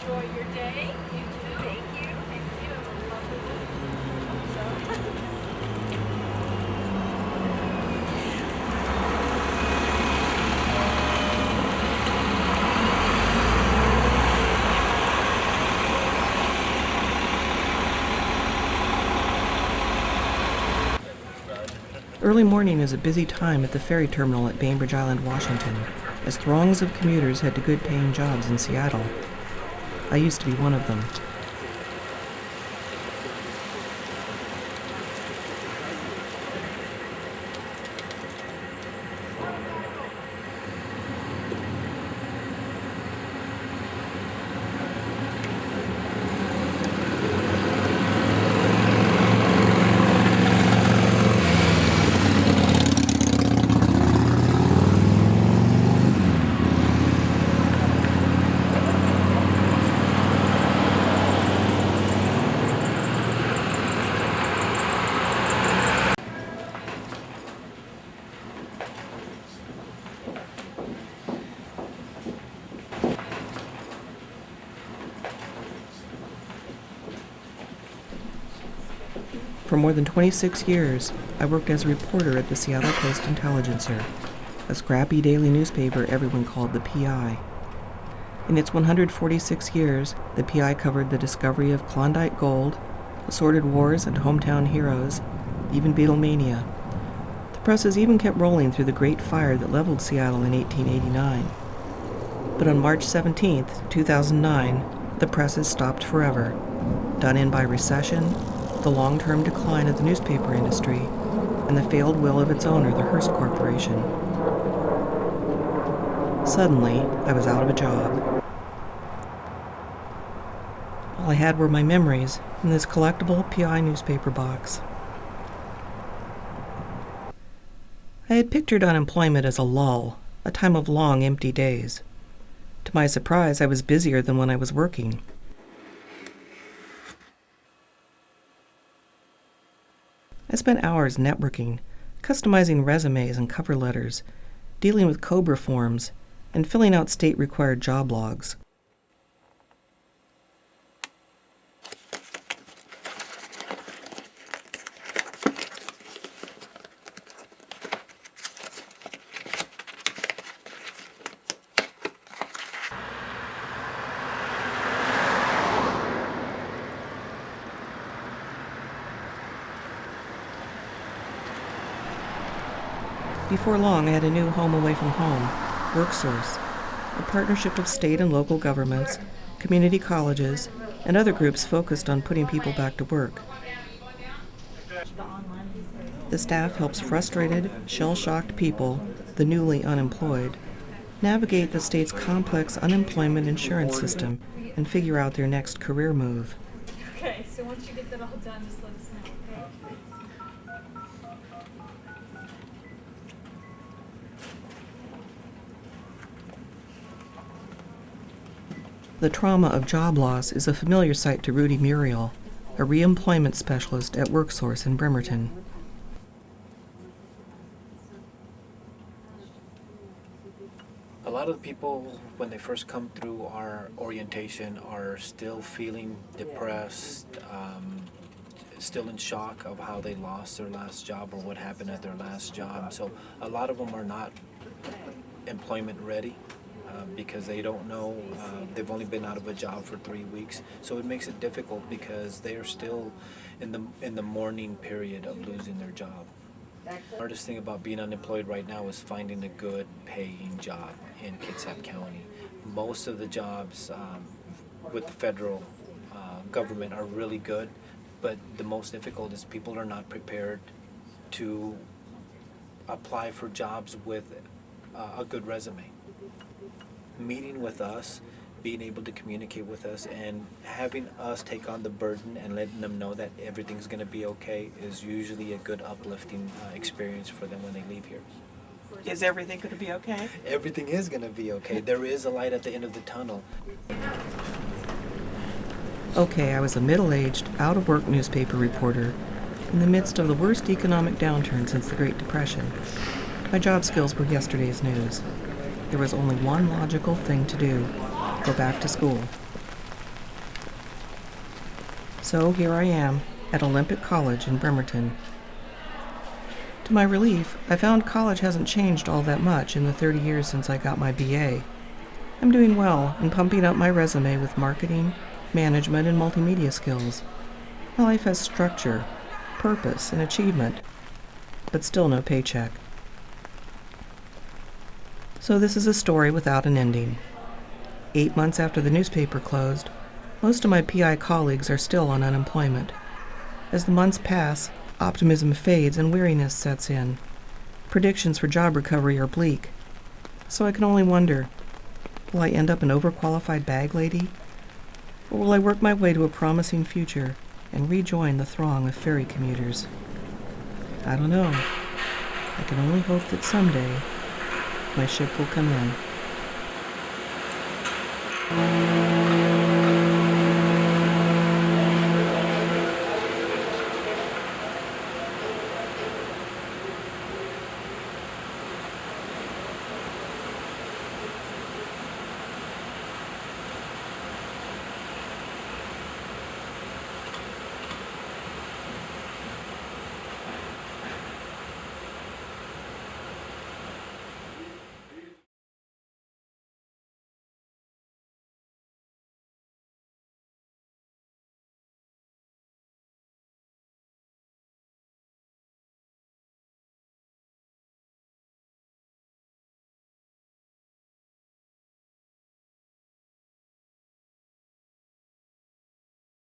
enjoy your day. You too. Thank you. Thank you. Lovely day. Hope so. Early morning is a busy time at the ferry terminal at Bainbridge Island, Washington, as throngs of commuters head to good-paying jobs in Seattle. I used to be one of them. For more than 26 years, I worked as a reporter at the Seattle Post-Intelligencer, a scrappy daily newspaper everyone called the PI. In its 146 years, the PI covered the discovery of Klondike gold, assorted wars and hometown heroes, even Beatlemania. The presses even kept rolling through the Great Fire that leveled Seattle in 1889. But on March 17, 2009, the presses stopped forever, done in by recession, the long-term decline of the newspaper industry, and the failed will of its owner, the Hearst Corporation. Suddenly, I was out of a job. All I had were my memories in this collectible PI newspaper box. I had pictured unemployment as a lull, a time of long, empty days. To my surprise, I was busier than when I was working. I spent hours networking, customizing resumes and cover letters, dealing with COBRA forms, and filling out state-required job logs. Before long, I had a new home away from home, WorkSource, a partnership of state and local governments, community colleges, and other groups focused on putting people back to work. The staff helps frustrated, shell-shocked people, the newly unemployed, navigate the state's complex unemployment insurance system and figure out their next career move. Okay, so once you get that all done, just let us know, okay? The trauma of job loss is a familiar sight to Rudy Muriel, a reemployment specialist at WorkSource in Bremerton. A lot of the people, when they first come through our orientation, are still feeling depressed, still in shock of how they lost their last job or what happened at their last job. So a lot of them are not employment ready. Because they don't know, they've only been out of a job for 3 weeks, so it makes it difficult because they are still in the mourning period of losing their job. The hardest thing about being unemployed right now is finding a good paying job in Kitsap County. Most of the jobs with the federal government are really good, but the most difficult is people are not prepared to apply for jobs with a good resume. Meeting with us, being able to communicate with us, and having us take on the burden and letting them know that everything's going to be okay is usually a good uplifting experience for them when they leave here. Is everything going to be okay? Everything is going to be okay. There is a light at the end of the tunnel. Okay, I was a middle-aged, out-of-work newspaper reporter in the midst of the worst economic downturn since the Great Depression. My job skills were yesterday's news. There was only one logical thing to do: go back to school. So here I am, at Olympic College in Bremerton. To my relief, I found college hasn't changed all that much in the 30 years since I got my BA. I'm doing well and pumping up my resume with marketing, management, and multimedia skills. My life has structure, purpose, and achievement, but still no paycheck. So this is a story without an ending. 8 months after the newspaper closed, most of my PI colleagues are still on unemployment. As the months pass, optimism fades and weariness sets in. Predictions for job recovery are bleak. So I can only wonder, will I end up an overqualified bag lady? Or will I work my way to a promising future and rejoin the throng of ferry commuters? I don't know. I can only hope that someday my ship will come in.